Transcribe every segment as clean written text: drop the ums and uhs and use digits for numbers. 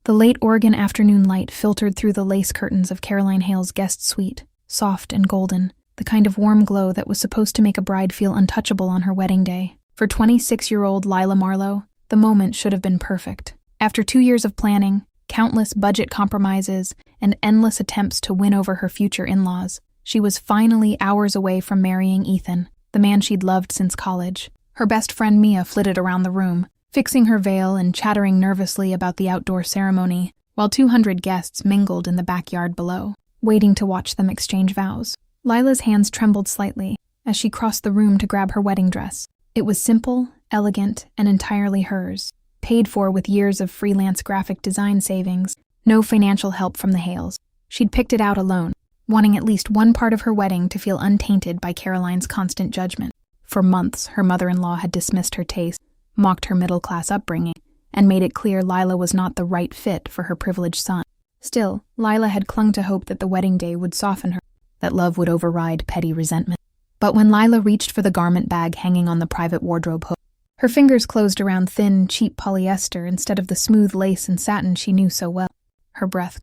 The late Oregon afternoon light filtered through the lace curtains of Caroline Hale's guest suite, soft and golden, the kind of warm glow that was supposed to make a bride feel untouchable on her wedding day. For 26-year-old Lila Marlowe, the moment should have been perfect. After 2 years of planning, countless budget compromises, and endless attempts to win over her future in-laws, she was finally hours away from marrying Ethan, the man she'd loved since college. Her best friend Mia flitted around the room, fixing her veil and chattering nervously about the outdoor ceremony, while 200 guests mingled in the backyard below, waiting to watch them exchange vows. Lila's hands trembled slightly as she crossed the room to grab her wedding dress. It was simple, elegant, and entirely hers, paid for with years of freelance graphic design savings, no financial help from the Hales. She'd picked it out alone, wanting at least one part of her wedding to feel untainted by Caroline's constant judgment. For months, her mother-in-law had dismissed her taste, mocked her middle-class upbringing, and made it clear Lila was not the right fit for her privileged son. Still, Lila had clung to hope that the wedding day would soften her, that love would override petty resentment. But when Lila reached for the garment bag hanging on the private wardrobe hook, her fingers closed around thin, cheap polyester instead of the smooth lace and satin she knew so well. Her breath.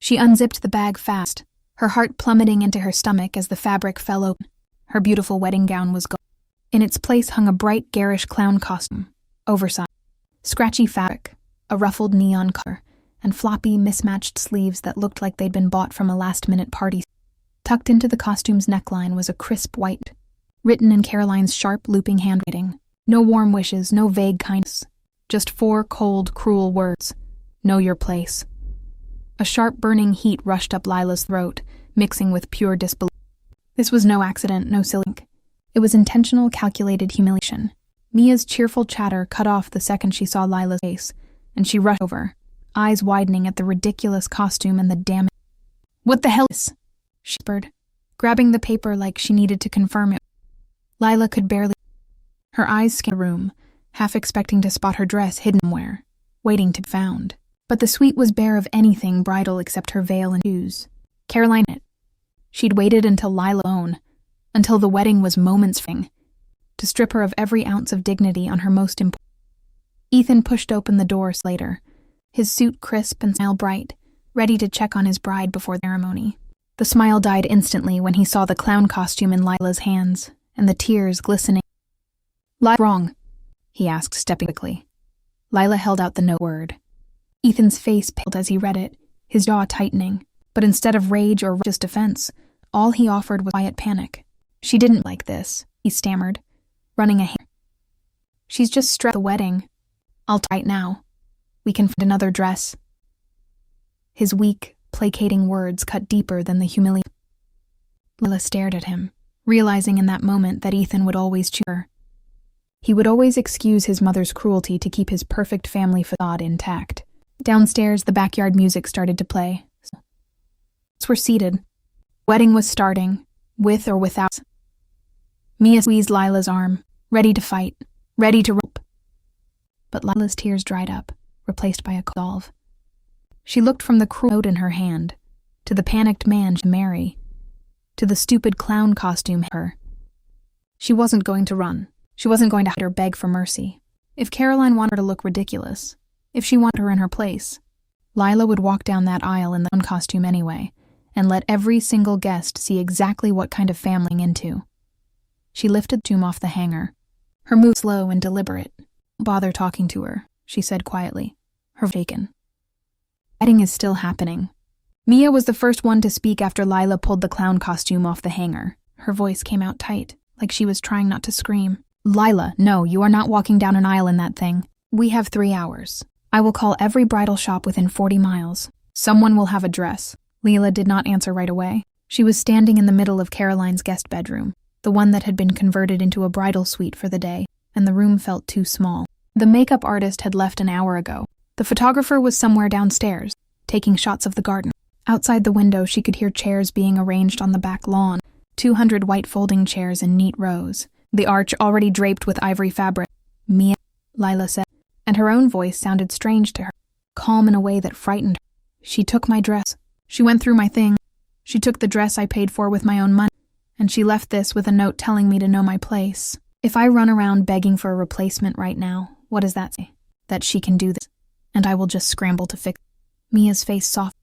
She unzipped the bag fast, her heart plummeting into her stomach as the fabric fell open. Her beautiful wedding gown was gone. In its place hung a bright, garish clown costume, oversized, scratchy fabric, a ruffled neon color, and floppy, mismatched sleeves that looked like they'd been bought from a last-minute party. Tucked into the costume's neckline was a crisp white, written in Caroline's sharp, looping handwriting. No warm wishes, no vague kindness. Just 4 cold, cruel words. Know your place. A sharp, burning heat rushed up Lila's throat, mixing with pure disbelief. This was no accident, no silly ink. It was intentional, calculated humiliation. Mia's cheerful chatter cut off the second she saw Lila's face, and she rushed over, eyes widening at the ridiculous costume and the damage. "What the hell is?" she whispered, grabbing the paper like she needed to confirm it. Lila could barely. Her eyes scanned the room, half expecting to spot her dress hidden somewhere, waiting to be found. But the suite was bare of anything bridal except her veil and shoes. Caroline it. She'd waited until Lila alone, until the wedding was moments from, to strip her of every ounce of dignity on her most important. Ethan pushed open the door later, his suit crisp and smile bright, ready to check on his bride before the ceremony. The smile died instantly when he saw the clown costume in Lila's hands, and the tears glistening. "Lila, wrong?" he asked, stepping quickly. Lila held out the note word. Ethan's face paled as he read it, his jaw tightening, but instead of rage or righteous defense, all he offered was quiet panic. "She didn't like this," he stammered, running a hand. "She's just stressed the wedding. I'll right now. We can find another dress." His weak, placating words cut deeper than the humiliation. Lila stared at him, realizing in that moment that Ethan would always choose her. He would always excuse his mother's cruelty to keep his perfect family facade intact. Downstairs, the backyard music started to play. We're seated. Wedding was starting, with or without. Mia squeezed Lila's arm, ready to fight, ready to rope. But Lila's tears dried up, replaced by a resolve. She looked from the cruel note in her hand, to the panicked man she'd marry, to the stupid clown costume her. She wasn't going to run. She wasn't going to hide or beg for mercy. If Caroline wanted her to look ridiculous, if she wanted her in her place, Lila would walk down that aisle in the clown costume anyway, and let every single guest see exactly what kind of family into. She lifted the tomb off the hanger, her move slow and deliberate. "Don't bother talking to her," she said quietly, her voice shaken. "Wedding is still happening." Mia was the first one to speak after Lila pulled the clown costume off the hanger. Her voice came out tight, like she was trying not to scream. "Lila, no, you are not walking down an aisle in that thing. We have 3 hours. I will call every bridal shop within 40 miles. Someone will have a dress." Lila did not answer right away. She was standing in the middle of Caroline's guest bedroom, the one that had been converted into a bridal suite for the day, and the room felt too small. The makeup artist had left an hour ago. The photographer was somewhere downstairs, taking shots of the garden. Outside the window, she could hear chairs being arranged on the back lawn, 200 white folding chairs in neat rows, the arch already draped with ivory fabric. "Mia," Lila said, and her own voice sounded strange to her, calm in a way that frightened her. "She took my dress. She went through my thing. She took the dress I paid for with my own money, and she left this with a note telling me to know my place. If I run around begging for a replacement right now, what does that say? That she can do this, and I will just scramble to fix it." Mia's face softened,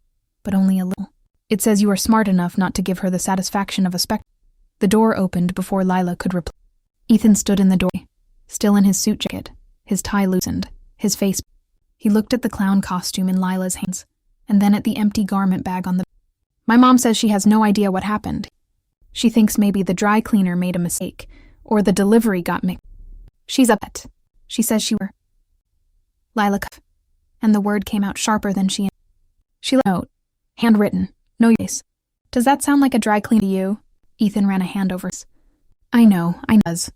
but only a little. It says you are smart enough not to give her the satisfaction of a spectacle. The door opened before Lila could reply. Ethan stood in the doorway, still in his suit jacket, his tie loosened, his face. He looked at the clown costume in Lila's hands, and then at the empty garment bag on the bed. My mom says she has no idea what happened. She thinks maybe the dry cleaner made a mistake, or the delivery got mixed. She's upset. She says she were. Lila coughed, and the word came out sharper than she. She let note, handwritten, no face. Does that sound like a dry cleaner to you? Ethan ran a hand over his. I know, does.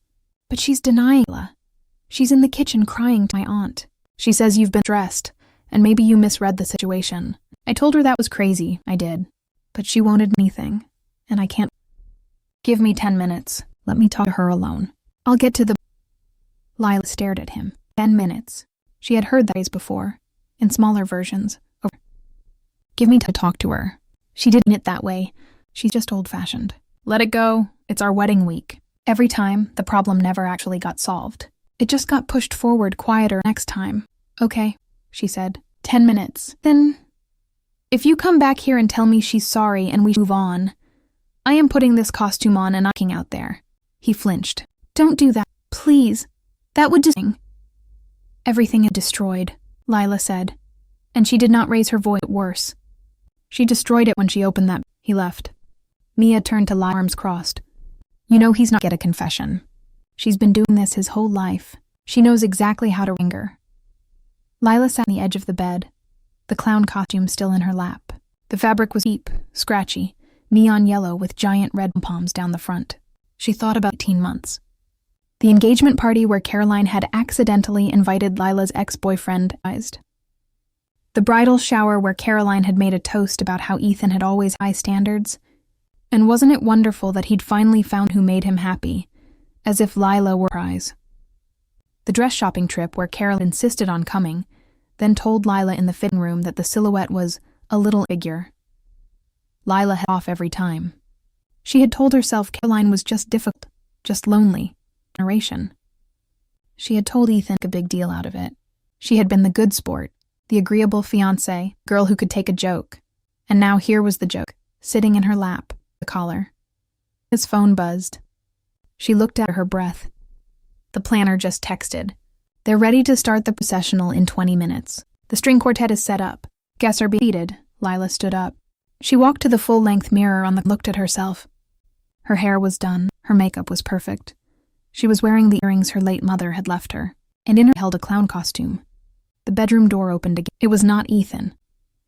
But she's denying Lila. She's in the kitchen crying to my aunt. She says you've been dressed, and maybe you misread the situation. I told her that was crazy, I did. But she won't admit anything, and I can't. Give me 10 minutes. Let me talk to her alone. I'll get to the. Lila stared at him. 10 minutes. She had heard that phrase before, in smaller versions. Give me time to talk to her. She didn't mean it that way. She's just old-fashioned. Let it go. It's our wedding week. Every time, the problem never actually got solved. It just got pushed forward quieter next time. Okay, she said. 10 minutes. Then, if you come back here and tell me she's sorry and we move on, I am putting this costume on and knocking out there. He flinched. Don't do that, please. That would just. Everything is destroyed, Lila said, and she did not raise her voice worse. She destroyed it when she opened that. He left. Mia turned to Lila, arms crossed. You know he's not get a confession. She's been doing this his whole life. She knows exactly how to ring her. Lila sat on the edge of the bed, the clown costume still in her lap. The fabric was deep, scratchy, neon yellow with giant red pom-poms down the front. She thought about 18 months. The engagement party where Caroline had accidentally invited Lila's ex-boyfriend. The bridal shower where Caroline had made a toast about how Ethan had always high standards. And wasn't it wonderful that he'd finally found who made him happy, as if Lila were a prize. The dress shopping trip where Carol insisted on coming, then told Lila in the fitting room that the silhouette was a little figure. Lila had off every time. She had told herself Caroline was just difficult, just lonely. Narration. She had told Ethan a big deal out of it. She had been the good sport, the agreeable fiancé, girl who could take a joke. And now here was the joke, sitting in her lap, the collar. His phone buzzed. She looked at her breath. The planner just texted. They're ready to start the processional in 20 minutes. The string quartet is set up. Guests are seated. Lila stood up. She walked to the full-length mirror looked at herself. Her hair was done. Her makeup was perfect. She was wearing the earrings her late mother had left her, and in her held a clown costume. The bedroom door opened again. It was not Ethan.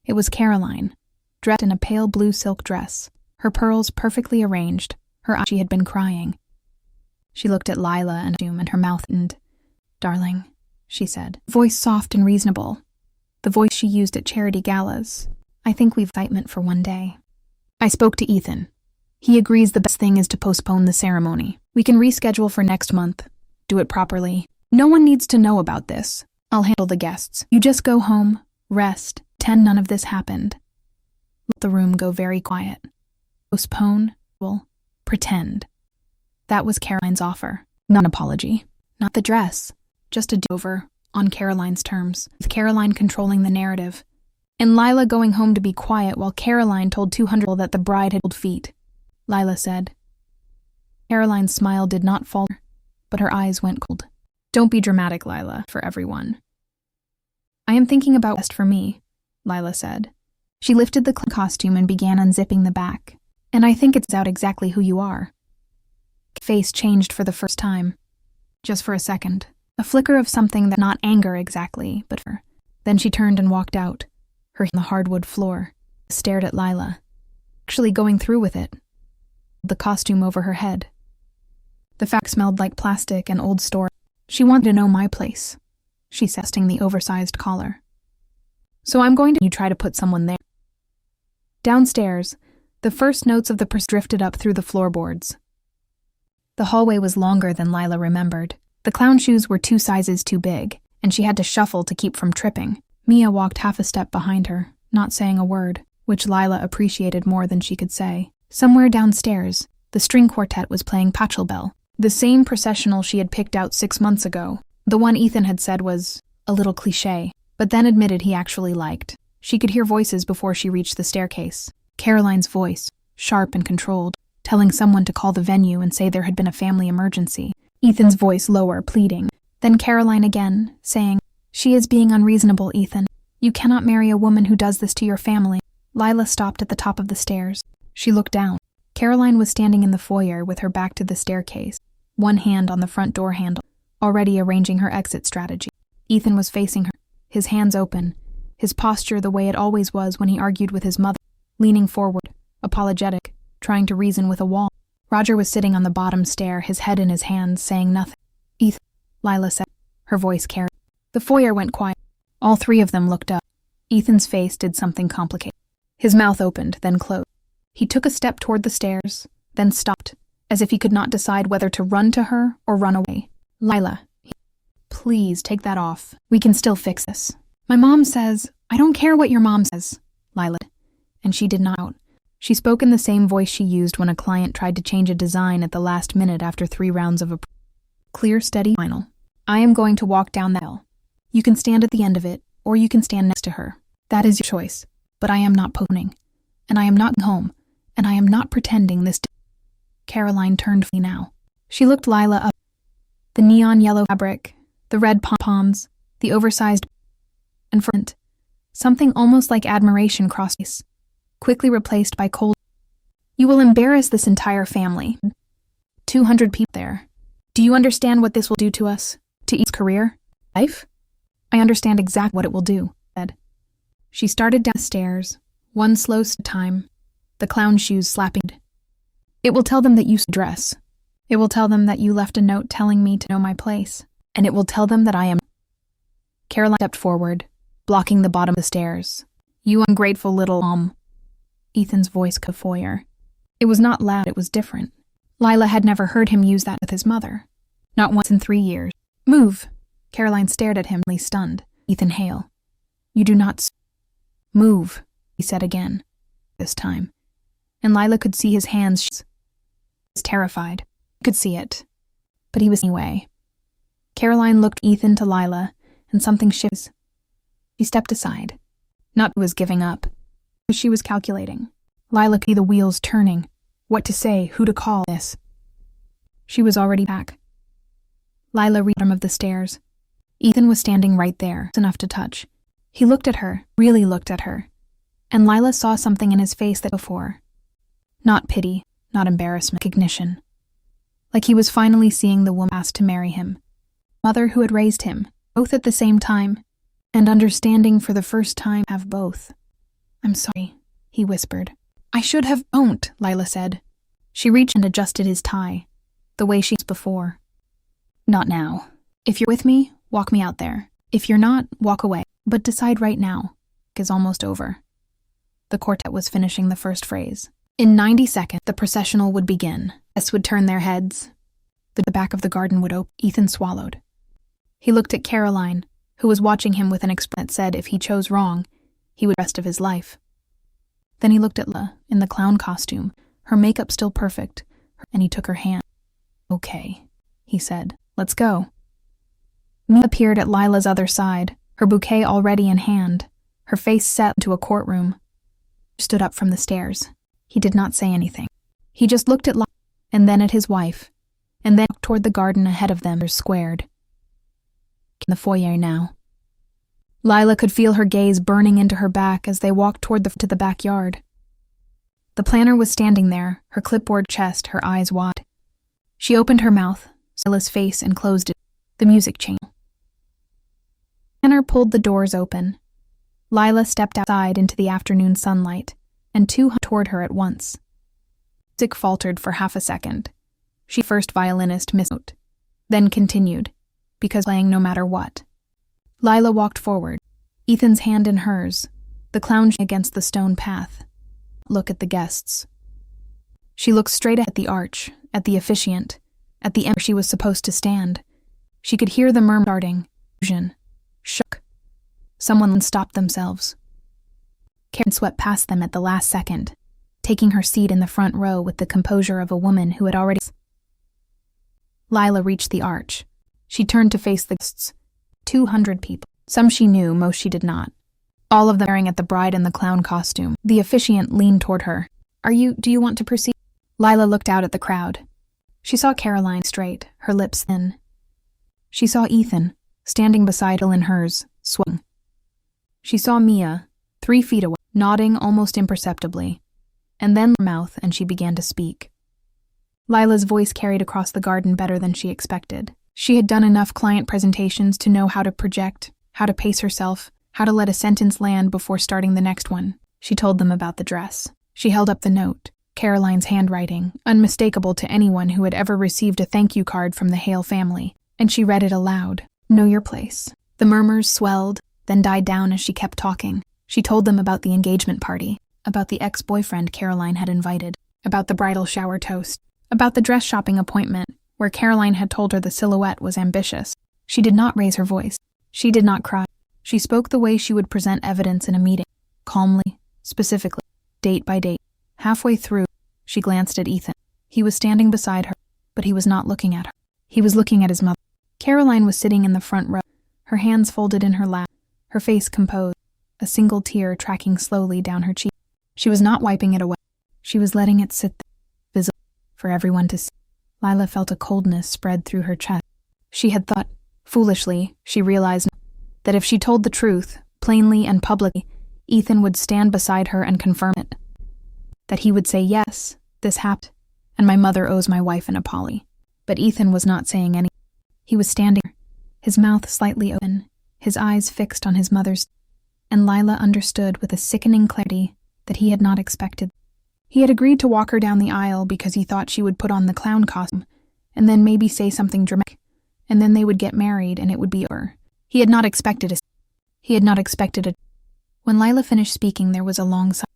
It was Caroline, dressed in a pale blue silk dress, her pearls perfectly arranged, her eyes. She had been crying. She looked at Lila and her mouth and, "Darling," she said, voice soft and reasonable, the voice she used at charity galas. "I think we've excitement for one day." I spoke to Ethan. He agrees the best thing is to postpone the ceremony. We can reschedule for next month. Do it properly. No one needs to know about this. I'll handle the guests. You just go home, rest, pretend none of this happened. Let the room go very quiet. Postpone, pretend. That was Caroline's offer. Not an apology. Not the dress. Just a do-over, on Caroline's terms, with Caroline controlling the narrative. And Lila going home to be quiet while Caroline told 200 people that the bride had cold feet. Lila said. Caroline's smile did not falter, but her eyes went cold. Don't be dramatic, Lila, for everyone. I am thinking about best for me, Lila said. She lifted the costume and began unzipping the back. And I think it's out exactly who you are. Face changed for the first time. Just for a second. A flicker of something that not anger exactly, but for. Then she turned and walked out, her hand on the hardwood floor, stared at Lila. Actually going through with it. The costume over her head. The fabric smelled like plastic and old store. She wanted to know my place, she said, adjusting the oversized collar. So I'm going to you try to put someone there. Downstairs, the first notes of the drifted up through the floorboards. The hallway was longer than Lila remembered. The clown shoes were 2 sizes too big, and she had to shuffle to keep from tripping. Mia walked half a step behind her, not saying a word, which Lila appreciated more than she could say. Somewhere downstairs, the string quartet was playing Pachelbel, the same processional she had picked out 6 months ago, the one Ethan had said was a little cliché, but then admitted he actually liked. She could hear voices before she reached the staircase. Caroline's voice, sharp and controlled, telling someone to call the venue and say there had been a family emergency. Ethan's voice lower, pleading. Then Caroline again, saying, "She is being unreasonable, Ethan. You cannot marry a woman who does this to your family." Lila stopped at the top of the stairs. She looked down. Caroline was standing in the foyer with her back to the staircase, one hand on the front door handle, already arranging her exit strategy. Ethan was facing her, his hands open, his posture the way it always was when he argued with his mother, leaning forward, apologetic, trying to reason with a wall. Roger was sitting on the bottom stair, his head in his hands, saying nothing. "Ethan," Lila said, her voice carried. The foyer went quiet. All three of them looked up. Ethan's face did something complicated. His mouth opened, then closed. He took a step toward the stairs, then stopped, as if he could not decide whether to run to her or run away. "Lila, please take that off. We can still fix this." "My mom says—" "I don't care what your mom says," Lila did, and she did not. She spoke in the same voice she used when a client tried to change a design at the last minute after 3 rounds of approval. Clear, steady, final. "I am going to walk down the aisle. You can stand at the end of it, or you can stand next to her. That is your choice. But I am not postponing. And I am not home. And I am not pretending this." Caroline turned to me now. She looked Lila up. The neon yellow fabric, the red pom-poms, the oversized, and for something almost like admiration crossed face, quickly replaced by cold. "You will embarrass this entire family. 200 people there. Do you understand what this will do to us? To Eve's career? Life?" "I understand exactly what it will do," said. She started down the stairs, one slow time, the clown shoes slapping. "It will tell them that you dress. It will tell them that you left a note telling me to know my place. And it will tell them that I am—" Caroline stepped forward, blocking the bottom of the stairs. "You ungrateful little Ethan's voice cut the foyer. It was not loud, it was different. Lila had never heard him use that with his mother. Not once in 3 years. "Move!" Caroline stared at him, stunned. "Ethan Hale. You do not move," he said again, this time. And Lila could see his hands. He was terrified. He could see it. But he was anyway. Caroline looked Ethan to Lila, and something shifted. She stepped aside. Not was giving up. She was calculating. Lila could see the wheels turning. What to say, who to call this. She was already back. Lila reached the bottom of the stairs. Ethan was standing right there, enough to touch. He looked at her, really looked at her. And Lila saw something in his face that before. Not pity, not embarrassment, recognition. Like he was finally seeing the woman asked to marry him. Mother who had raised him, both at the same time, and understanding for the first time have both. "I'm sorry," he whispered. "I should have— Don't," Lila said. She reached and adjusted his tie, the way she was before. "Not now. If you're with me, walk me out there. If you're not, walk away. But decide right now. It's almost over." The quartet was finishing the first phrase. In 90 seconds, the processional would begin. Guests would turn their heads. The back of the garden would open. Ethan swallowed. He looked at Caroline, who was watching him with an expression that said if he chose wrong, he would the rest of his life. Then he looked at Lila, in the clown costume, her makeup still perfect, and he took her hand. "Okay," he said. "Let's go." Mia appeared at Lila's other side, her bouquet already in hand, her face set into a courtroom. She stood up from the stairs. He did not say anything. He just looked at Lila, and then at his wife, and then toward the garden ahead of them, squared. In the foyer now. Lila could feel her gaze burning into her back as they walked toward the backyard. The planner was standing there, her clipboard chest, her eyes wide. She opened her mouth, Lila's face, and closed it. The music changed. The planner pulled the doors open. Lila stepped outside into the afternoon sunlight, and 2 toward her at once. Music faltered for half a second. She first violinist missed note, then continued, because playing no matter what. Lila walked forward, Ethan's hand in hers, the clown against the stone path. Look at the guests. She looked straight at the arch, at the officiant, at the emperor she was supposed to stand. She could hear the murmur starting. Shook. Someone stopped themselves. Karen swept past them at the last second, taking her seat in the front row with the composure of a woman who had already... Lila reached the arch. She turned to face the guests. 200 people. Some she knew, most she did not. all of them staring at the bride in the clown costume. The officiant leaned toward her. Do you want to proceed? Lila looked out at the crowd. She saw Caroline straight, her lips thin. She saw Ethan, standing beside her in hers, swung. She saw Mia, 3 feet away, nodding almost imperceptibly, and then her mouth, and she began to speak. Lila's voice carried across the garden better than she expected. She had done enough client presentations to know how to project, how to pace herself, how to let a sentence land before starting the next one. She told them about the dress. She held up the note, Caroline's handwriting, unmistakable to anyone who had ever received a thank you card from the Hale family, and she read it aloud. Know your place. The murmurs swelled, then died down as she kept talking. She told them about the engagement party, about the ex-boyfriend Caroline had invited, about the bridal shower toast, about the dress shopping appointment, where Caroline had told her the silhouette was ambitious. She did not raise her voice. She did not cry. She spoke the way she would present evidence in a meeting, calmly, specifically, date by date. Halfway through, she glanced at Ethan. He was standing beside her, but he was not looking at her. He was looking at his mother. Caroline was sitting in the front row, her hands folded in her lap, her face composed, a single tear tracking slowly down her cheek. She was not wiping it away. She was letting it sit there, visible, for everyone to see. Lila felt a coldness spread through her chest. She had thought, foolishly, she realized, that if she told the truth, plainly and publicly, Ethan would stand beside her and confirm it. That he would say, yes, this happened, and my mother owes my wife an apology. But Ethan was not saying anything. He was standing there, his mouth slightly open, his eyes fixed on his mother's, and Lila understood with a sickening clarity that he had not expected. He had agreed to walk her down the aisle because he thought she would put on the clown costume, and then maybe say something dramatic, and then they would get married and it would be over. He had not expected it. When Lila finished speaking, there was a long silence.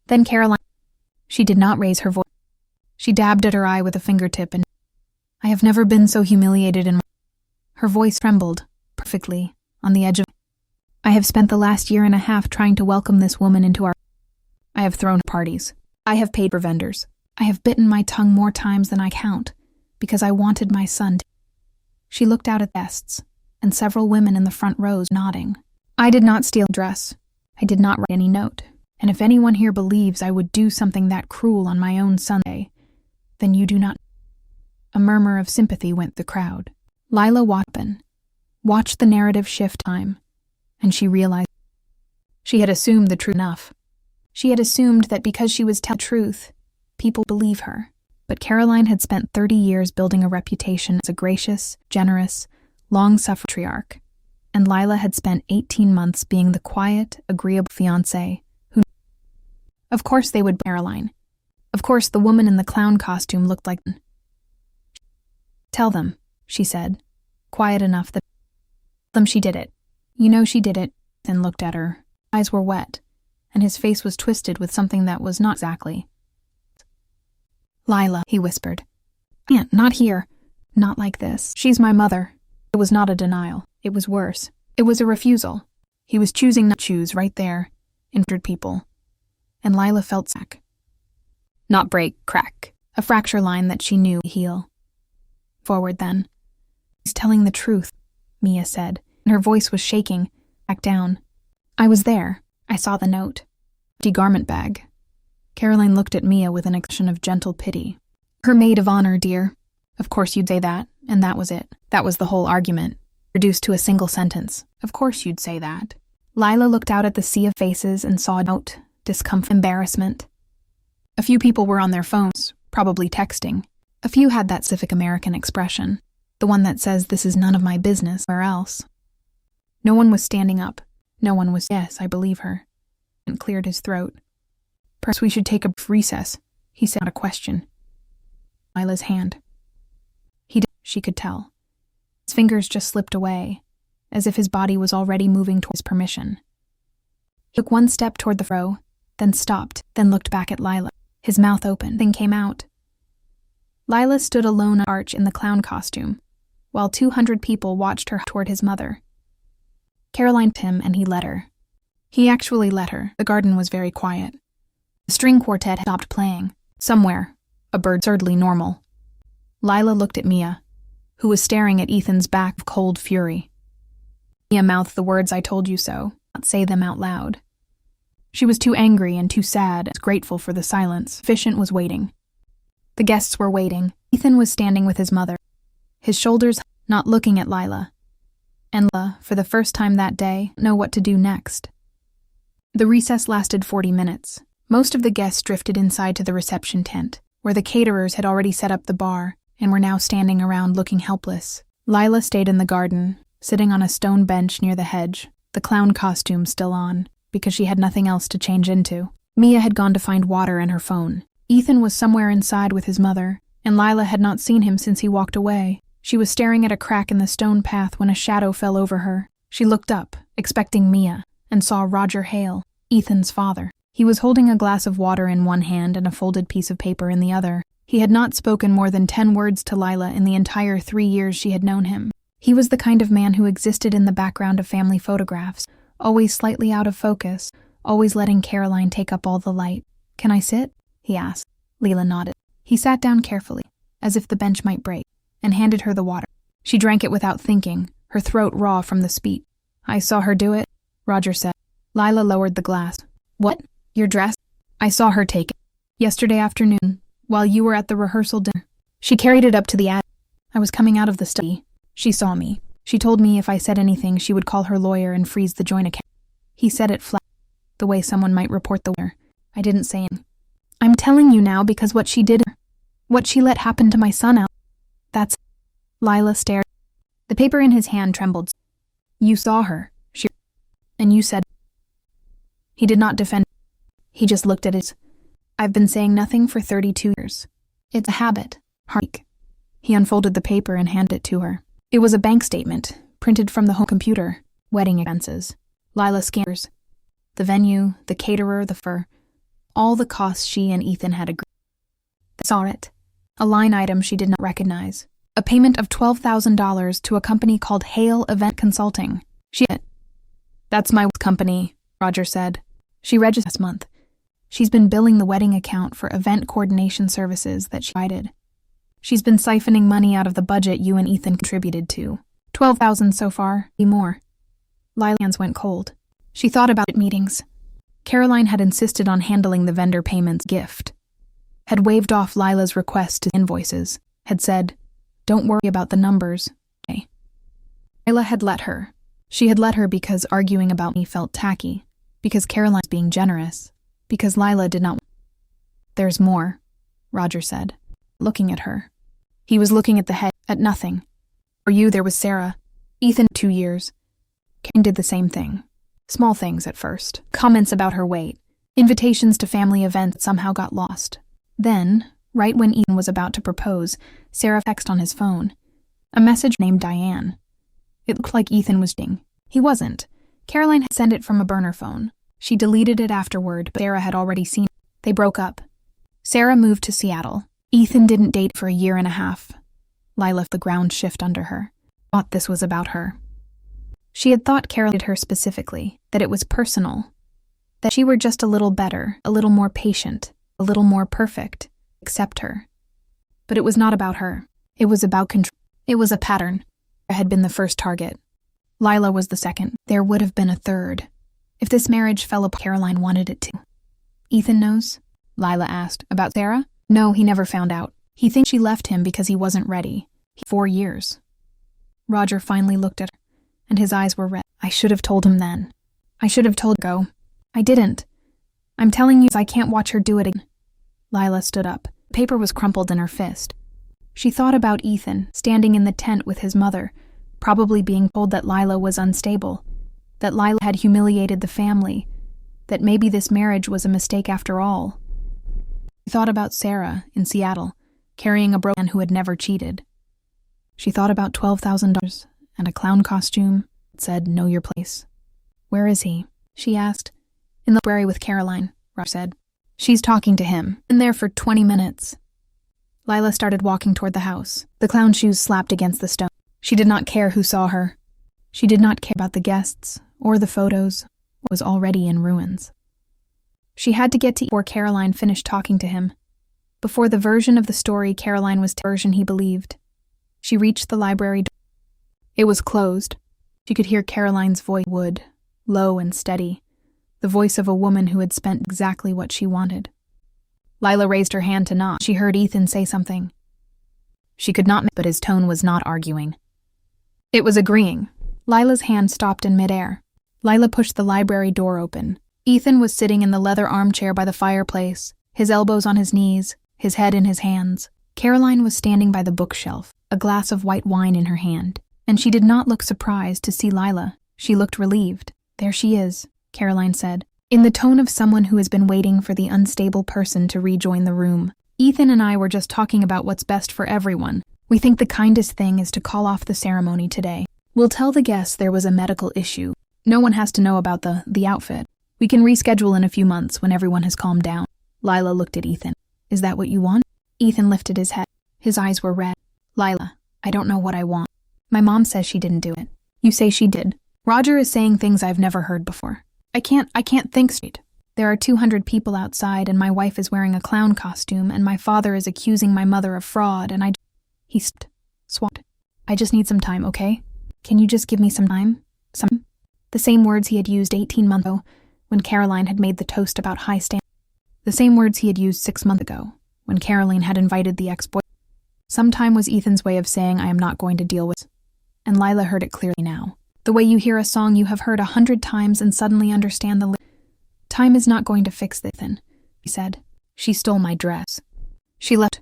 Then Caroline. She did not raise her voice. She dabbed at her eye with a fingertip and, I have never been so humiliated in my... Her voice trembled, perfectly, on the edge of... I have spent the last year and a half trying to welcome this woman into our... I have thrown parties. I have paid for vendors. I have bitten my tongue more times than I count, because I wanted my son to... She looked out at guests, and several women in the front rows nodding. I did not steal a dress. I did not write any note. And if anyone here believes I would do something that cruel on my own Sunday, then you do not... A murmur of sympathy went the crowd. Lila watched the narrative shift time, and she realized she had assumed the truth enough. She had assumed that because she was telling the truth, people believe her. But Caroline had spent 30 years building a reputation as a gracious, generous, long-suffering matriarch, and Lila had spent 18 months being the quiet, agreeable fiancé who... Of course they would be Caroline. Of course the woman in the clown costume looked like... Tell them, she said, quiet enough that... Tell them she did it. You know she did it. Then looked at her. Eyes were wet, and his face was twisted with something that was not exactly... Lila, he whispered. Aunt, not here. Not like this. She's my mother. It was not a denial. It was worse. It was a refusal. He was choosing not to choose right there, injured people. And Lila felt sack. Not break, crack. A fracture line that she knew would heal. Forward then. He's telling the truth, Mia said, and her voice was shaking. Back down. I was there. I saw the note. Empty garment bag. Caroline looked at Mia with an expression of gentle pity. Her maid of honor, dear. Of course you'd say that, and that was it. That was the whole argument, reduced to a single sentence. Of course you'd say that. Lila looked out at the sea of faces and saw doubt, discomfort, embarrassment. A few people were on their phones, probably texting. A few had that Pacific American expression, the one that says this is none of my business, where else. No one was standing up. No one was, yes, I believe her. And cleared his throat. Perhaps we should take a recess, he said, not a question. Lila's hand. He did, she could tell. His fingers just slipped away, as if his body was already moving towards permission. He took one step toward the row, then stopped, then looked back at Lila. His mouth opened, then came out. Lila stood alone on the arch in the clown costume, while 200 people watched her toward his mother. Caroline picked him and he let her. He actually let her. The garden was very quiet. The string quartet had stopped playing. Somewhere, a bird absurdly normal. Lila looked at Mia, who was staring at Ethan's back with cold fury. Mia mouthed the words, I told you so, not say them out loud. She was too angry and too sad and grateful for the silence. Sufficient was waiting. The guests were waiting. Ethan was standing with his mother, his shoulders not looking at Lila. And Lila, for the first time that day, didn't know what to do next. The recess lasted 40 minutes. Most of the guests drifted inside to the reception tent, where the caterers had already set up the bar and were now standing around looking helpless. Lila stayed in the garden, sitting on a stone bench near the hedge, the clown costume still on, because she had nothing else to change into. Mia had gone to find water and her phone. Ethan was somewhere inside with his mother, and Lila had not seen him since he walked away. She was staring at a crack in the stone path when a shadow fell over her. She looked up, expecting Mia, and saw Roger Hale, Ethan's father. He was holding a glass of water in one hand and a folded piece of paper in the other. He had not spoken more than 10 words to Lila in the entire 3 years she had known him. He was the kind of man who existed in the background of family photographs, always slightly out of focus, always letting Caroline take up all the light. "Can I sit?" he asked. Lila nodded. He sat down carefully, as if the bench might break, and handed her the water. She drank it without thinking, her throat raw from the speech. "I saw her do it," Roger said. Lila lowered the glass. "What? Your dress?" "I saw her take it. Yesterday afternoon, while you were at the rehearsal dinner. She carried it up to the attic. I was coming out of the study. She saw me. She told me if I said anything, she would call her lawyer and freeze the joint account." He said it flat, the way someone might report the lawyer. "I didn't say anything. I'm telling you now because what she did, what she let happen to my son out, that's..." Lila stared. The paper in his hand trembled. "You saw her, and you said..." He did not defend. He just looked at it. "I've been saying nothing for 32 years. It's a habit." Heartache. He unfolded the paper and handed it to her. It was a bank statement, printed from the home computer. Wedding expenses. Lila scanners. The venue, the caterer, the fur. All the costs she and Ethan had agreed. They saw it. A line item she did not recognize. A payment of $12,000 to a company called Hale Event Consulting. "That's my company," Roger said. "She registered last month. She's been billing the wedding account for event coordination services that she provided. She's been siphoning money out of the budget you and Ethan contributed to. 12,000 so far, be more." Lila's hands went cold. She thought about meetings. Caroline had insisted on handling the vendor payments gift, had waved off Lila's request to invoices, had said, "Don't worry about the numbers." Lila had let her. She had let her because arguing about me felt tacky, because Caroline's being generous, because Lila did not. "There's more," Roger said, looking at her. He was looking at the head, at nothing. "For you, there was Sarah. Ethan, 2 years. Karen did the same thing. Small things at first. Comments about her weight. Invitations to family events that somehow got lost. Then, right when Ethan was about to propose, Sarah texted on his phone. A message named Diane. It looked like Ethan was cheating. He wasn't. Caroline had sent it from a burner phone. She deleted it afterward, but Sarah had already seen it. They broke up. Sarah moved to Seattle. Ethan didn't date for a year and a half. Lila felt the ground shift under her. Thought this was about her. She had thought Carol did her specifically, that it was personal, that she were just a little better, a little more patient, a little more perfect, accept her. But it was not about her. It was about control. It was a pattern. Sarah had been the first target. Lila was the second. There would have been a third. If this marriage fell apart, Caroline wanted it to. "Ethan knows?" Lila asked. "About Sarah?" "No, he never found out. He thinks she left him because he wasn't ready. 4 years. Roger finally looked at her, and his eyes were red. "I should have told him then. I should have told her. Go. I didn't. I'm telling you I can't watch her do it again." Lila stood up. The paper was crumpled in her fist. She thought about Ethan, standing in the tent with his mother, probably being told that Lila was unstable, that Lila had humiliated the family, that maybe this marriage was a mistake after all. She thought about Sarah in Seattle, carrying a broken man who had never cheated. She thought about $12,000 and a clown costume that said, "Know your place." "Where is he?" she asked. "In the library with Caroline," Roger said. "She's talking to him. Been there for 20 minutes. Lila started walking toward the house. The clown shoes slapped against the stone. She did not care who saw her. She did not care about the guests or the photos. It was already in ruins. She had to get to before Caroline finished talking to him. Before the version of the story Caroline was the version he believed. She reached the library door. It was closed. She could hear Caroline's voice. low and steady, the voice of a woman who had spent exactly what she wanted. Lila raised her hand to knock. She heard Ethan say something. She could not, but his tone was not arguing. It was agreeing. Lila's hand stopped in midair. Lila pushed the library door open. Ethan was sitting in the leather armchair by the fireplace, his elbows on his knees, his head in his hands. Caroline was standing by the bookshelf, a glass of white wine in her hand, and she did not look surprised to see Lila. She looked relieved. "There she is," Caroline said, in the tone of someone who has been waiting for the unstable person to rejoin the room. "Ethan and I were just talking about what's best for everyone. We think the kindest thing is to call off the ceremony today. We'll tell the guests there was a medical issue. No one has to know about the outfit. We can reschedule in a few months when everyone has calmed down." Lila looked at Ethan. "Is that what you want?" Ethan lifted his head. His eyes were red. "Lila, I don't know what I want. My mom says she didn't do it. You say she did. Roger is saying things I've never heard before. I can't think straight. There are 200 people outside, and my wife is wearing a clown costume, and my father is accusing my mother of fraud, and He swapped. "I just need some time, okay? Can you just give me some time? Some?" The same words he had used 18 months ago, when Caroline had made the toast about high standards. The same words he had used 6 months ago, when Caroline had invited the ex-boy. Sometime was Ethan's way of saying, "I am not going to deal with it." And Lila heard it clearly now. The way you hear a song you have heard 100 times and suddenly understand the lyrics. "Time is not going to fix this, Ethan," he said. "She stole my dress. She left.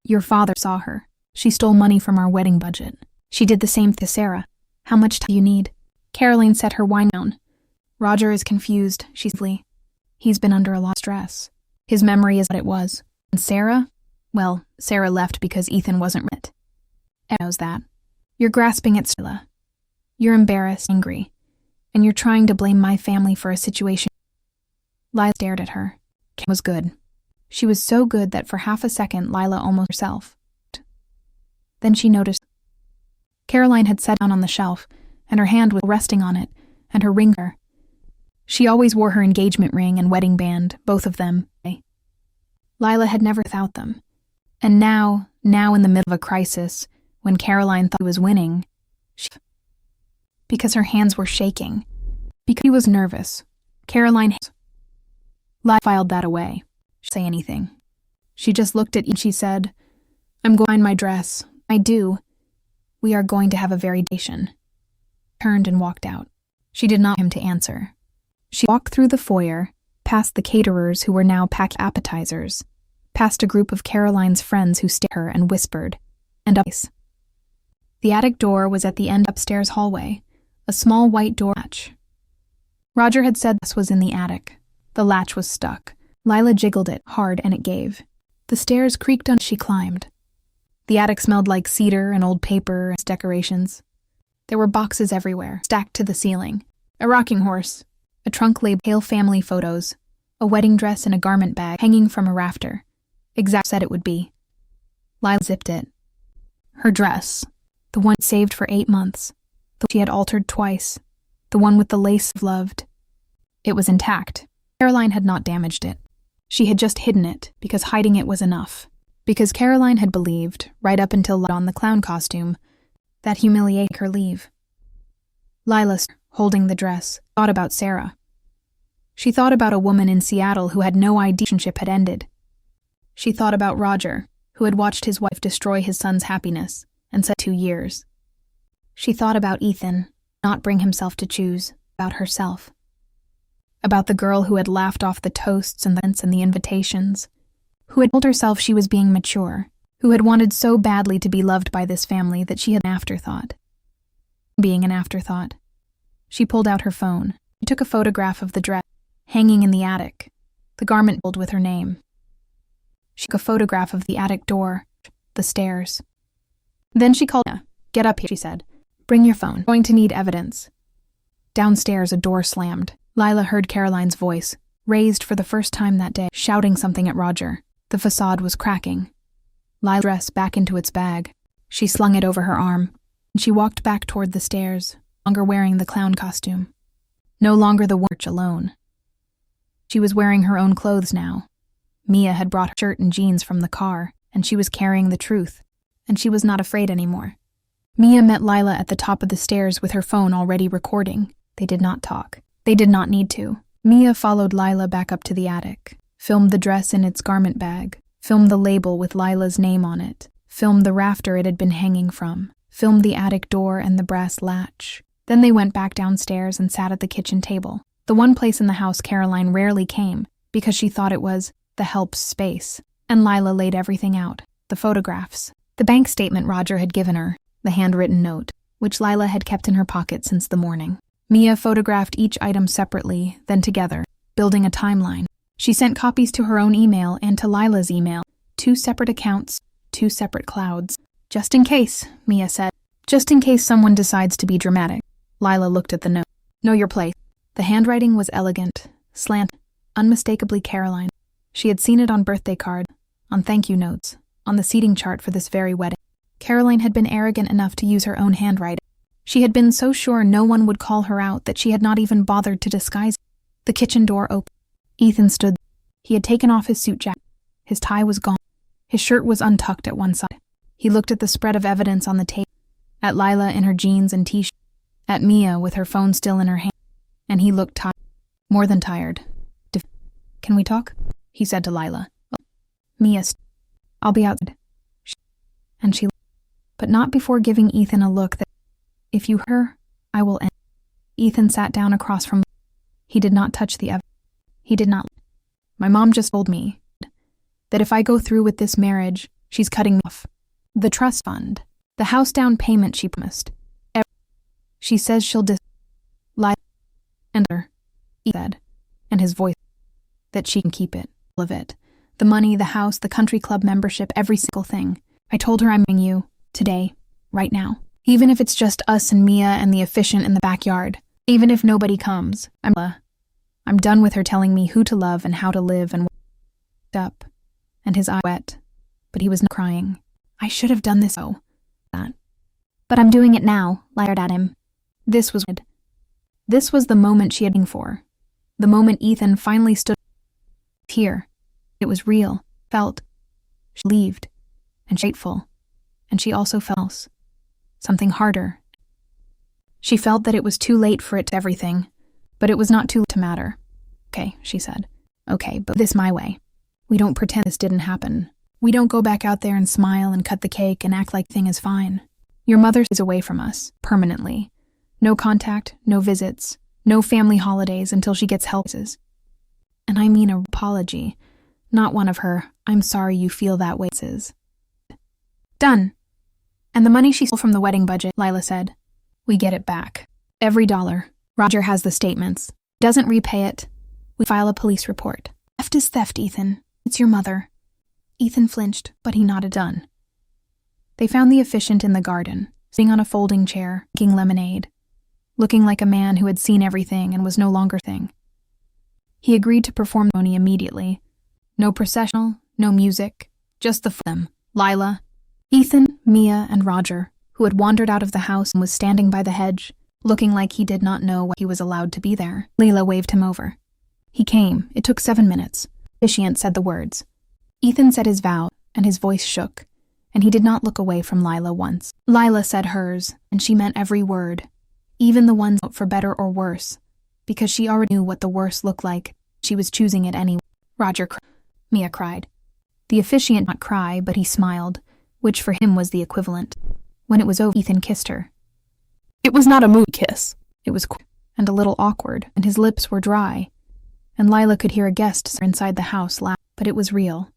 Your father saw her. She stole money from our wedding budget. She did the same to Sarah. How much time do you need?" Caroline set her wine down. "Roger is confused," she said. "He's been under a lot of stress. His memory is what it was. And Sarah? Well, Sarah left because Ethan wasn't right. Everyone knows that. You're grasping at Sarah. You're embarrassed, angry, and you're trying to blame my family for a situation." Lila stared at her. Kim was good. She was so good that for half a second Lila almost herself. Then she noticed Caroline had sat down on the shelf, and her hand was resting on it, and her ring there. She always wore her engagement ring and wedding band, both of them. Lila had never without them. And now in the middle of a crisis, when Caroline thought she was winning, because her hands were shaking. Because she was nervous. Lila filed that away. She didn't say anything. She just looked at Ethan and she said, "I'm going to find my dress. I do. We are going to have a very vacation." Turned and walked out. She did not want him to answer. She walked through the foyer, past the caterers who were now packing appetizers, past a group of Caroline's friends who stared at her and whispered, and up. The attic door was at the end upstairs hallway, a small white door latch. Roger had said this was in the attic. The latch was stuck. Lila jiggled it hard and it gave. The stairs creaked as she climbed. The attic smelled like cedar and old paper and decorations. There were boxes everywhere, stacked to the ceiling. A rocking horse, a trunk labeled pale family photos, a wedding dress and a garment bag hanging from a rafter. Exact said it would be. Lila zipped it. Her dress, the one saved for 8 months, the one she had altered twice, the one with the lace loved. It was intact. Caroline had not damaged it. She had just hidden it because hiding it was enough. Because Caroline had believed, right up until on the clown costume, that humiliated her leave. Lila, holding the dress, thought about Sarah. She thought about a woman in Seattle who had no idea the relationship had ended. She thought about Roger, who had watched his wife destroy his son's happiness, and said 2 years. She thought about Ethan, not bring himself to choose, about herself. About the girl who had laughed off the toasts and the invitations, who had told herself she was being mature, who had wanted so badly to be loved by this family that she had an afterthought. Being an afterthought. She pulled out her phone. She took a photograph of the dress, hanging in the attic, the garment filled with her name. She took a photograph of the attic door, the stairs. Then she called Anna. "Get up here," she said. "Bring your phone. I'm going to need evidence." Downstairs, a door slammed. Lila heard Caroline's voice, raised for the first time that day, shouting something at Roger. The facade was cracking. Lila dressed back into its bag. She slung it over her arm, and she walked back toward the stairs, no longer wearing the clown costume. No longer the church alone. She was wearing her own clothes now. Mia had brought her shirt and jeans from the car, and she was carrying the truth, and she was not afraid anymore. Mia met Lila at the top of the stairs with her phone already recording. They did not talk. They did not need to. Mia followed Lila back up to the attic, filmed the dress in its garment bag, filmed the label with Lila's name on it, filmed the rafter it had been hanging from, filmed the attic door and the brass latch. Then they went back downstairs and sat at the kitchen table, the one place in the house Caroline rarely came because she thought it was the help's space. And Lila laid everything out, the photographs, the bank statement Roger had given her, the handwritten note, which Lila had kept in her pocket since the morning. Mia photographed each item separately, then together, building a timeline. She sent copies to her own email and to Lila's email, 2 separate accounts, 2 separate clouds. Just in case, Mia said. Just in case someone decides to be dramatic. Lila looked at the note. Know your place. The handwriting was elegant, slanted, unmistakably Caroline. She had seen it on birthday cards, on thank you notes, on the seating chart for this very wedding. Caroline had been arrogant enough to use her own handwriting. She had been so sure no one would call her out that she had not even bothered to disguise it. The kitchen door opened. Ethan stood. He had taken off his suit jacket. His tie was gone. His shirt was untucked at one side. He looked at the spread of evidence on the table, at Lila in her jeans and t-shirt, at Mia with her phone still in her hand, and he looked tired, more than tired. Can we talk? He said to Lila. Mia, I'll be outside. And she, but not before giving Ethan a look that, if you hurt her, I will end. Ethan sat down across from. He did not touch the evidence. He did not. My mom just told me that if I go through with this marriage, she's cutting me off. The trust fund, the house down payment she promised. She says she'll lie and her, he said, and his voice, that she can keep it, all of it. The money, the house, the country club membership, every single thing. I told her I'm bringing you, today, right now. Even if it's just us and Mia and the efficient in the backyard. Even if nobody comes. I'm done with her telling me who to love and how to live and up. And his eye wet. But he was not crying. I should have done this, that. But I'm doing it now, lied at him. This was the moment she had been for. The moment Ethan finally stood here. It was real, felt. She believed, and grateful. And she also felt something harder. She felt that it was too late for it to everything, but it was not too late to matter. Okay, she said. Okay, but this my way. We don't pretend this didn't happen. We don't go back out there and smile and cut the cake and act like thing is fine. Your mother is away from us, permanently. No contact, no visits, no family holidays until she gets help. And I mean an apology, not one of her, I'm sorry you feel that way. Done. And the money she stole from the wedding budget, Lila said. We get it back. Every dollar. Roger has the statements. Doesn't repay it. We file a police report. Theft is theft, Ethan. It's your mother. Ethan flinched, but he nodded. Done. They found the efficient in the garden, sitting on a folding chair, drinking lemonade, looking like a man who had seen everything and was no longer thing. He agreed to perform the ceremony immediately. No processional, no music, just the four of them, Lila, Ethan, Mia, and Roger, who had wandered out of the house and was standing by the hedge, looking like he did not know why he was allowed to be there. Lila waved him over. He came. It took 7 minutes. The officiant said the words. Ethan said his vow, and his voice shook, and he did not look away from Lila once. Lila said hers, and she meant every word, even the ones for better or worse, because she already knew what the worse looked like. She was choosing it anyway. Roger cried. Mia cried. The officiant did not cry, but he smiled, which for him was the equivalent. When it was over, Ethan kissed her. It was not a mood kiss. It was quick and a little awkward, and his lips were dry, and Lila could hear a guest inside the house laugh, but it was real.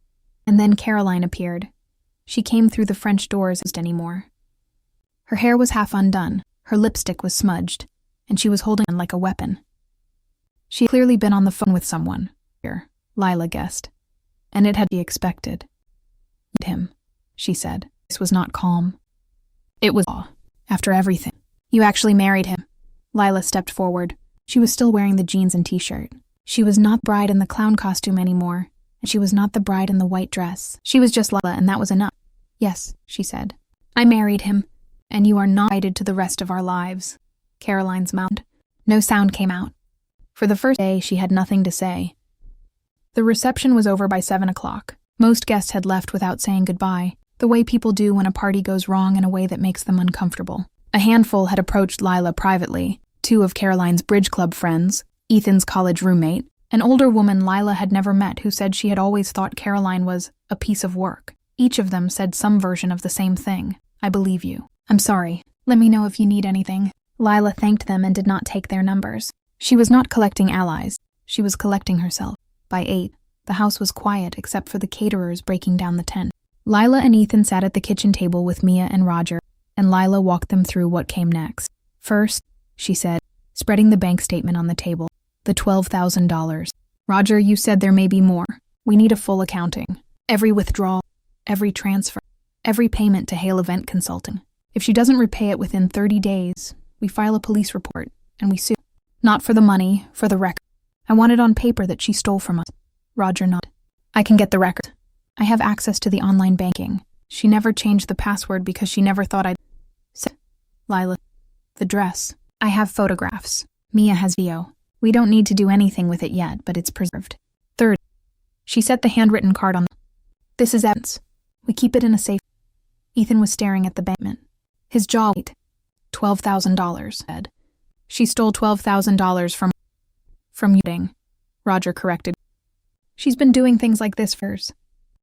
And then Caroline appeared. She came through the French doors anymore. Her hair was half undone, her lipstick was smudged, and she was holding it like a weapon. She had clearly been on the phone with someone, Lila guessed, and it had to be expected. Him, she said. This was not calm. It was awe. After everything. You actually married him. Lila stepped forward. She was still wearing the jeans and t-shirt. She was not the bride in the clown costume anymore, and she was not the bride in the white dress. She was just Lila, and that was enough. Yes, she said. I married him, and you are not invited to the rest of our lives. Caroline's moaned. No sound came out. For the first day, she had nothing to say. The reception was over by 7 o'clock. Most guests had left without saying goodbye, the way people do when a party goes wrong in a way that makes them uncomfortable. A handful had approached Lila privately, 2 of Caroline's bridge club friends, Ethan's college roommate, an older woman Lila had never met who said she had always thought Caroline was a piece of work. Each of them said some version of the same thing. I believe you. I'm sorry. Let me know if you need anything. Lila thanked them and did not take their numbers. She was not collecting allies. She was collecting herself. By 8, the house was quiet except for the caterers breaking down the tent. Lila and Ethan sat at the kitchen table with Mia and Roger, and Lila walked them through what came next. First, she said, spreading the bank statement on the table, the $12,000. Roger, you said there may be more. We need a full accounting. Every withdrawal, every transfer, every payment to Hale Event Consulting. If she doesn't repay it within 30 days, we file a police report, and we sue. Not for the money, for the record. I want it on paper that she stole from us. Roger nodded. I can get the record. I have access to the online banking. She never changed the password because she never thought I'd... Lila. The dress. I have photographs. Mia has video. We don't need to do anything with it yet, but it's preserved. Third. She set the handwritten card on. This is evidence. We keep it in a safe. Ethan was staring at the bankment. His jaw weight. $12,000, said. She stole $12,000 from you. Roger corrected. She's been doing things like this for years.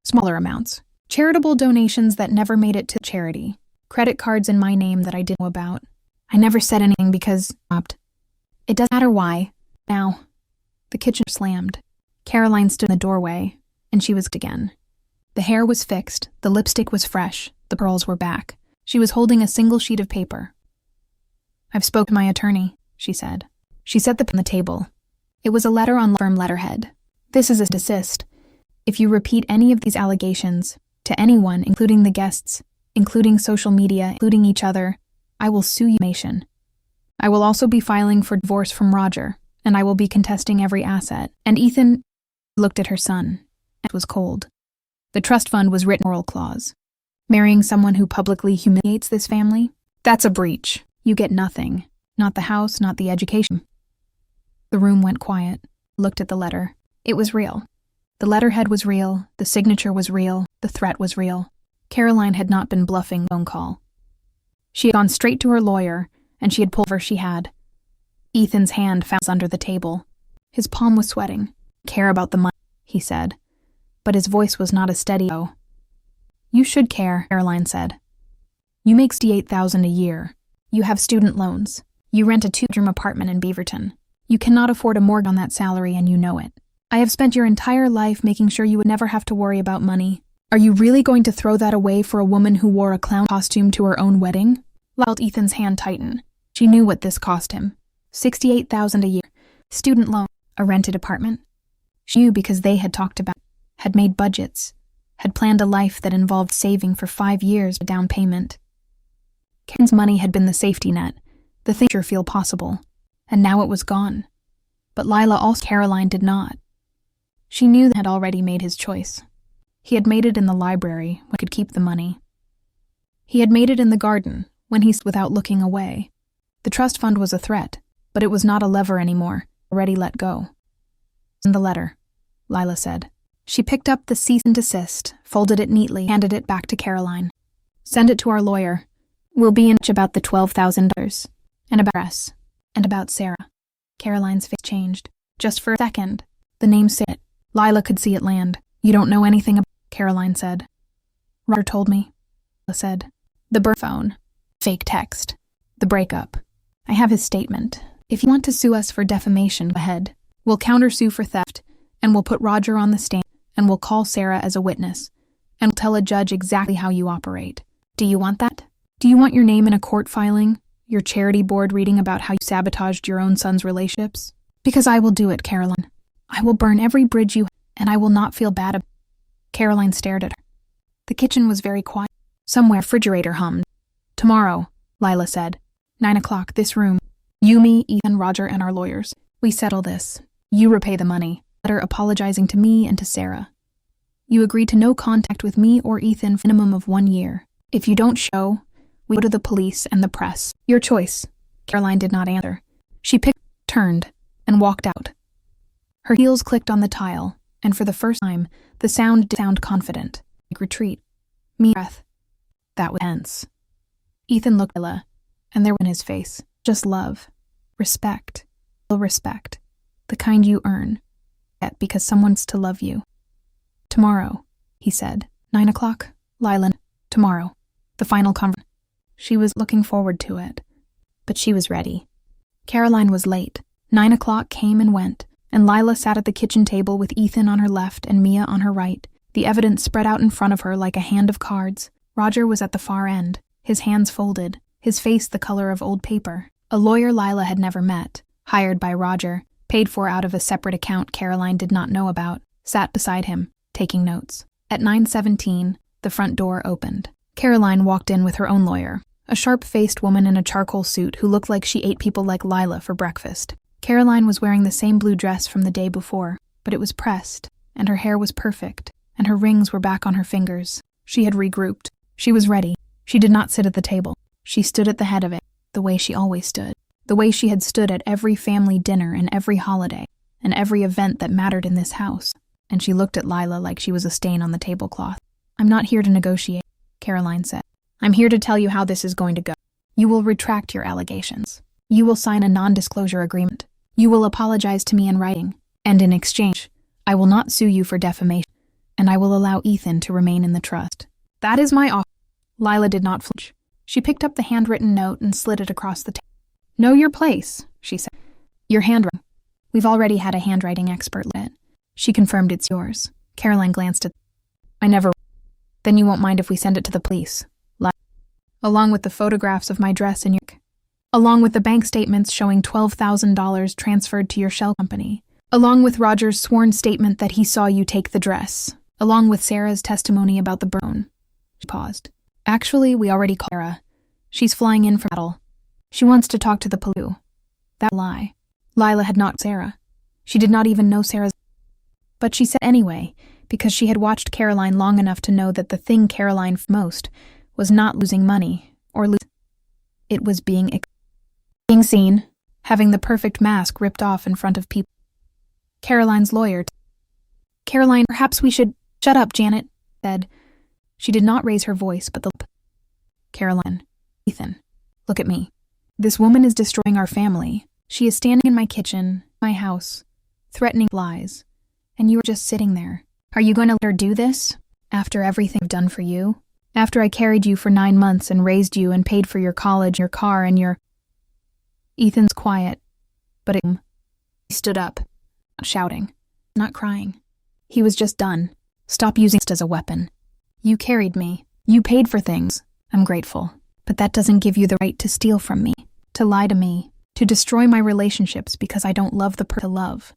Smaller amounts. Charitable donations that never made it to charity. Credit cards in my name that I didn't know about. I never said anything because... It doesn't matter why. Now. The kitchen slammed. Caroline stood in the doorway, and she was again. The hair was fixed, the lipstick was fresh, the pearls were back. She was holding a single sheet of paper. I've spoken to my attorney, she said. She set the pen on the table. It was a letter on firm letterhead. This is a desist. If you repeat any of these allegations, to anyone, including the guests, including social media, including each other, I will sue you. I will also be filing for divorce from Roger, and I will be contesting every asset. And Ethan looked at her son. It was cold. The trust fund was written oral clause. Marrying someone who publicly humiliates this family? That's a breach. You get nothing. Not the house, not the education. The room went quiet. Looked at the letter. It was real. The letterhead was real, the signature was real, the threat was real. Caroline had not been bluffing the phone call. She had gone straight to her lawyer, and she had pulled whatever she had. Ethan's hand found under the table. His palm was sweating. Care about the money, he said. But his voice was not a steady "oh." You should care, Caroline said. You make $68,000 a year. You have student loans. You rent a 2-bedroom apartment in Beaverton. You cannot afford a mortgage on that salary, and you know it. I have spent your entire life making sure you would never have to worry about money. Are you really going to throw that away for a woman who wore a clown costume to her own wedding? Felt Ethan's hand tighten. She knew what this cost him. $68,000 a year. Student loan. A rented apartment. She knew because they had talked about, had made budgets, had planned a life that involved saving for 5 years a down payment. Karen's money had been the safety net, the thing to feel possible, and now it was gone. But Lila also, Caroline did not. She knew that he had already made his choice. He had made it in the library when he could keep the money. He had made it in the garden when he without looking away. The trust fund was a threat, but it was not a lever anymore, already let go. Send the letter, Lila said. She picked up the cease and desist, folded it neatly, handed it back to Caroline. Send it to our lawyer. We'll be in touch about the $12,000, and about us, and about Sarah. Caroline's face changed. Just for a second, the name said it. Lila could see it land. You don't know anything about, Caroline said. Roger told me, Lila said. The burn phone. Fake text. The breakup. I have his statement. If you want to sue us for defamation, go ahead. We'll countersue for theft, and we'll put Roger on the stand, and we'll call Sarah as a witness, and we'll tell a judge exactly how you operate. Do you want that? Do you want your name in a court filing? Your charity board reading about how you sabotaged your own son's relationships? Because I will do it, Caroline. I will burn every bridge you have, and I will not feel bad about it. Caroline stared at her. The kitchen was very quiet. Somewhere, refrigerator hummed. Tomorrow, Lila said. 9 o'clock, this room. You, me, Ethan, Roger, and our lawyers. We settle this. You repay the money. Letter apologizing to me and to Sarah. You agree to no contact with me or Ethan for a minimum of 1 year. If you don't show, we go to the police and the press. Your choice. Caroline did not answer. She turned, and walked out. Her heels clicked on the tile, and for the first time, the sound did sound confident. Like retreat. Me breath. That was tense. Ethan looked at Lila, and there was in his face just love. Respect. Respect. The kind you earn. Because someone's to love you. Tomorrow, he said. 9 o'clock? Lila, tomorrow. The final conversation. She was looking forward to it. But she was ready. Caroline was late. 9 o'clock came and went, and Lila sat at the kitchen table with Ethan on her left and Mia on her right, the evidence spread out in front of her like a hand of cards. Roger was at the far end, his hands folded, his face the color of old paper. A lawyer Lila had never met, hired by Roger, paid for out of a separate account Caroline did not know about, sat beside him, taking notes. At 9:17, the front door opened. Caroline walked in with her own lawyer, a sharp-faced woman in a charcoal suit who looked like she ate people like Lila for breakfast. Caroline was wearing the same blue dress from the day before, but it was pressed, and her hair was perfect, and her rings were back on her fingers. She had regrouped. She was ready. She did not sit at the table. She stood at the head of it, the way she always stood. The way she had stood at every family dinner and every holiday, and every event that mattered in this house. And she looked at Lila like she was a stain on the tablecloth. "I'm not here to negotiate," Caroline said. "I'm here to tell you how this is going to go. You will retract your allegations. You will sign a non-disclosure agreement. You will apologize to me in writing. And in exchange, I will not sue you for defamation, and I will allow Ethan to remain in the trust. That is my offer." Lila did not flinch. She picked up the handwritten note and slid it across the table. "Know your place," she said. "Your handwriting. We've already had a handwriting expert look at it." She confirmed it's yours. Caroline glanced at it. "I never. Then you won't mind if we send it to the police." Along with the photographs of my dress and your... Along with the bank statements showing $12,000 transferred to your shell company. Along with Roger's sworn statement that he saw you take the dress. Along with Sarah's testimony about the burn. She paused. "Actually, we already called Sarah. She's flying in from battle. She wants to talk to the police." That lie. Lila had not Sarah. She did not even know Sarah's... But she said anyway, because she had watched Caroline long enough to know that the thing Caroline feared most was not losing money, or it was being seen, having the perfect mask ripped off in front of people. Caroline's lawyer... "Caroline, perhaps we should..." "Shut up, Janet," said. She did not raise her voice, but the... "Caroline, Ethan, look at me. This woman is destroying our family. She is standing in my kitchen, my house, threatening lies, and you are just sitting there. Are you going to let her do this? After everything I've done for you? After I carried you for 9 months and raised you and paid for your college, your car, and your..." Ethan's quiet, but he stood up, not shouting, not crying. He was just done. "Stop using it as a weapon. You carried me. You paid for things. I'm grateful. But that doesn't give you the right to steal from me, to lie to me, to destroy my relationships because I don't love the person to love."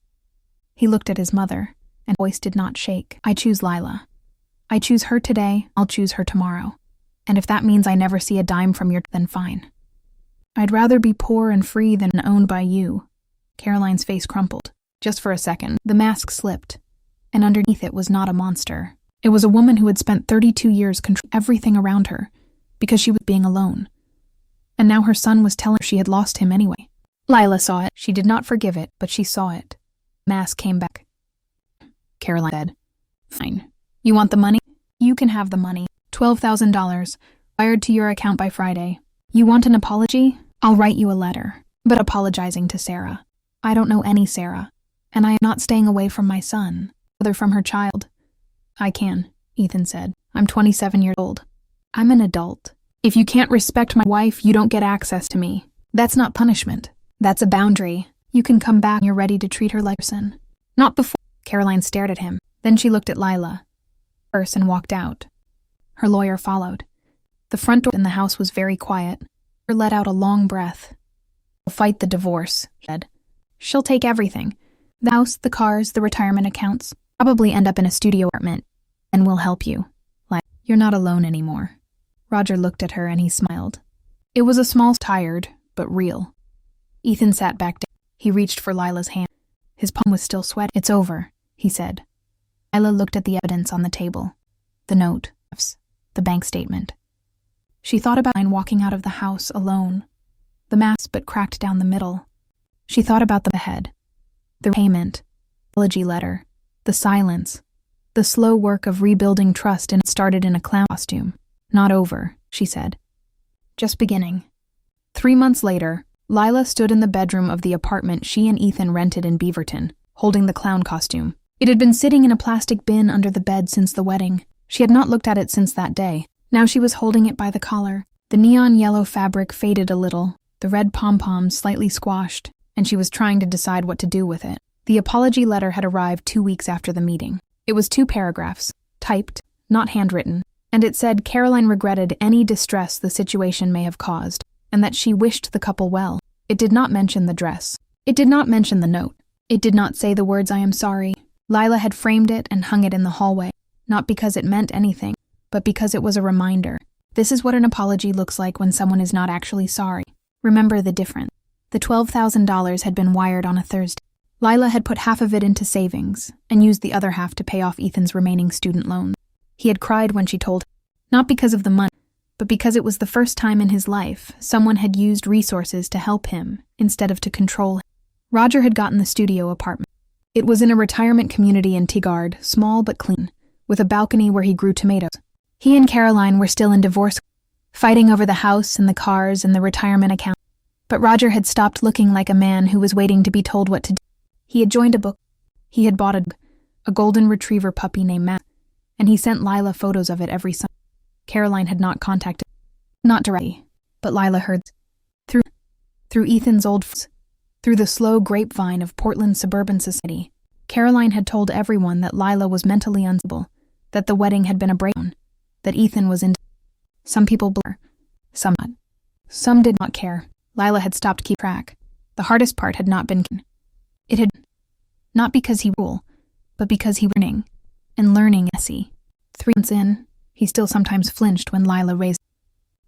He looked at his mother, and his voice did not shake. "I choose Lila. I choose her today, I'll choose her tomorrow. And if that means I never see a dime from your, then fine. I'd rather be poor and free than owned by you." Caroline's face crumpled. Just for a second, the mask slipped, and underneath it was not a monster. It was a woman who had spent 32 years controlling everything around her, because she was being alone. And now her son was telling her she had lost him anyway. Lila saw it. She did not forgive it, but she saw it. The mask came back. Caroline said, "Fine. You want the money? You can have the money. $12,000, wired to your account by Friday. You want an apology? I'll write you a letter, but apologizing to Sarah. I don't know any Sarah, and I am not staying away from my son, other from her child." "I can," Ethan said. "I'm 27 years old. I'm an adult. If you can't respect my wife, you don't get access to me. That's not punishment. That's a boundary. You can come back when you're ready to treat her like a person. Not before." Caroline stared at him. Then she looked at Lila first and walked out. Her lawyer followed. The front door in the house was very quiet. Her let out a long breath. "I'll fight the divorce," she said. "She'll take everything. The house, the cars, the retirement accounts. Probably end up in a studio apartment. And we'll help you. Like, you're not alone anymore." Roger looked at her and he smiled. It was a small, tired, but real. Ethan sat back down. He reached for Lila's hand. His palm was still sweaty. "It's over," he said. Lila looked at the evidence on the table. The note, the bank statement. She thought about walking out of the house alone. The mask but cracked down the middle. She thought about the head, the payment, the apology letter, the silence, the slow work of rebuilding trust, and it started in a clown costume. "Not over," she said. "Just beginning." 3 months later, Lila stood in the bedroom of the apartment she and Ethan rented in Beaverton, holding the clown costume. It had been sitting in a plastic bin under the bed since the wedding. She had not looked at it since that day. Now she was holding it by the collar. The neon yellow fabric faded a little, the red pom-poms slightly squashed, and she was trying to decide what to do with it. The apology letter had arrived 2 weeks after the meeting. It was 2 paragraphs, typed, not handwritten, and it said Caroline regretted any distress the situation may have caused, and that she wished the couple well. It did not mention the dress. It did not mention the note. It did not say the words "I am sorry." Lila had framed it and hung it in the hallway, not because it meant anything, but because it was a reminder. This is what an apology looks like when someone is not actually sorry. Remember the difference. The $12,000 had been wired on a Thursday. Lila had put half of it into savings and used the other half to pay off Ethan's remaining student loans. He had cried when she told him, not because of the money, but because it was the first time in his life someone had used resources to help him instead of to control him. Roger had gotten the studio apartment. It was in a retirement community in Tigard, small but clean, with a balcony where he grew tomatoes. He and Caroline were still in divorce, fighting over the house and the cars and the retirement account. But Roger had stopped looking like a man who was waiting to be told what to do. He had joined a book. He had bought a golden retriever puppy named Matt, and he sent Lila photos of it every Sunday. Caroline had not contacted, not directly, but Lila heard through Ethan's old friends, through the slow grapevine of Portland suburban society. Caroline had told everyone that Lila was mentally unstable, that the wedding had been a breakdown, that Ethan was in. Some people blur, some not. Some did not care. Lila had stopped keeping track. The hardest part had not been. It had not because he ruled, but because he was learning, and learning messy. 3 months in, he still sometimes flinched when Lila raised.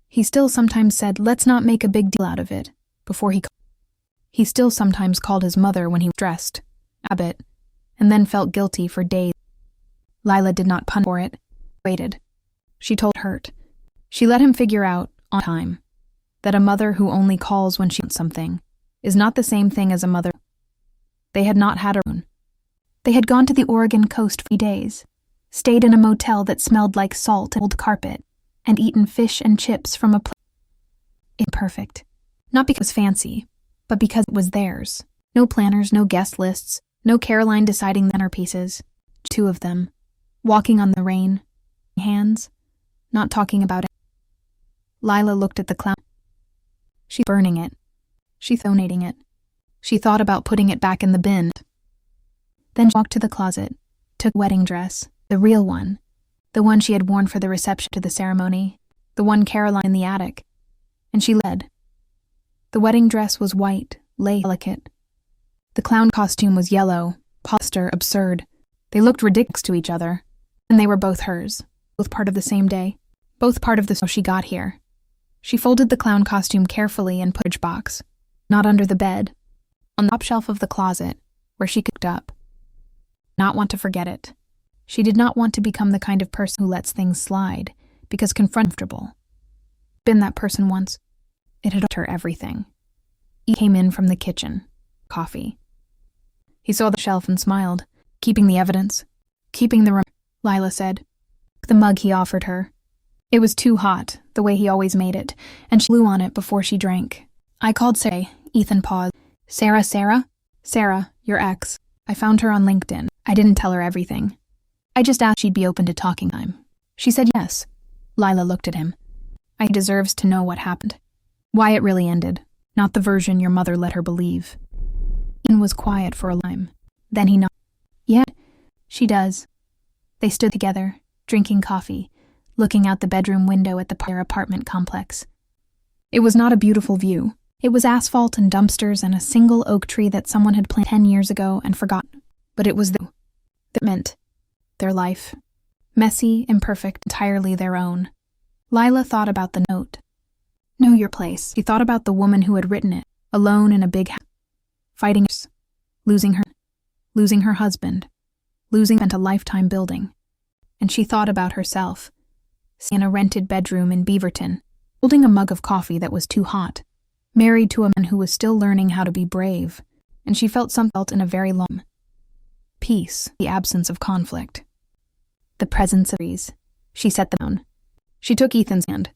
He still sometimes said, "Let's not make a big deal out of it," before he still sometimes called his mother when he was stressed, Abbott, and then felt guilty for days. Lila did not punish for it, waited. She told hurt. She let him figure out, on time, that a mother who only calls when she wants something is not the same thing as a mother. They had not had a room. They had gone to the Oregon coast for 3 days, stayed in a motel that smelled like salt and old carpet, and eaten fish and chips from a place. Imperfect. Not because it was fancy, but because it was theirs. No planners, no guest lists, no Caroline deciding the centerpieces. 2 of them, walking on the rain, hands, not talking about it. Lila looked at the clown. She's burning it. She's donating it. She thought about putting it back in the bin. Then she walked to the closet, took a wedding dress, the real one, the one she had worn for the reception to the ceremony, the one Caroline in the attic, and she led. The wedding dress was white, lace, delicate. The clown costume was yellow, polyester, absurd. They looked ridiculous to each other, and they were both hers, both part of the same day, both part of the how she got here. She folded the clown costume carefully and put it in a box, not under the bed, on the top shelf of the closet, where she cooked up. Not want to forget it. She did not want to become the kind of person who lets things slide, because comfortable. Been that person once. It had her everything. He came in from the kitchen. Coffee. He saw the shelf and smiled, keeping the evidence. Keeping the room, Lila said. The mug he offered her. It was too hot, the way he always made it, and she blew on it before she drank. I called Sarah. Ethan paused. Sarah? Sarah, your ex. I found her on LinkedIn. I didn't tell her everything. I just asked she'd be open to talking time. She said yes. Lila looked at him. He deserves to know what happened. Why it really ended, not the version your mother let her believe. Ian was quiet for a time. Then he nodded. Yeah, she does. They stood together, drinking coffee, looking out the bedroom window at the apartment complex. It was not a beautiful view. It was asphalt and dumpsters and a single oak tree that someone had planted 10 years ago and forgotten. But it was that meant their life. Messy, imperfect, entirely their own. Lila thought about the note. Know your place. She thought about the woman who had written it, alone in a big house, fighting, losing her husband, spent a lifetime building. And she thought about herself, in a rented bedroom in Beaverton, holding a mug of coffee that was too hot, married to a man who was still learning how to be brave, and she felt something in a very long peace, the absence of conflict. The presence of trees. She set them down. She took Ethan's hand,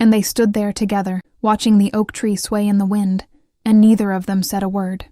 and they stood there together, watching the oak tree sway in the wind, and neither of them said a word.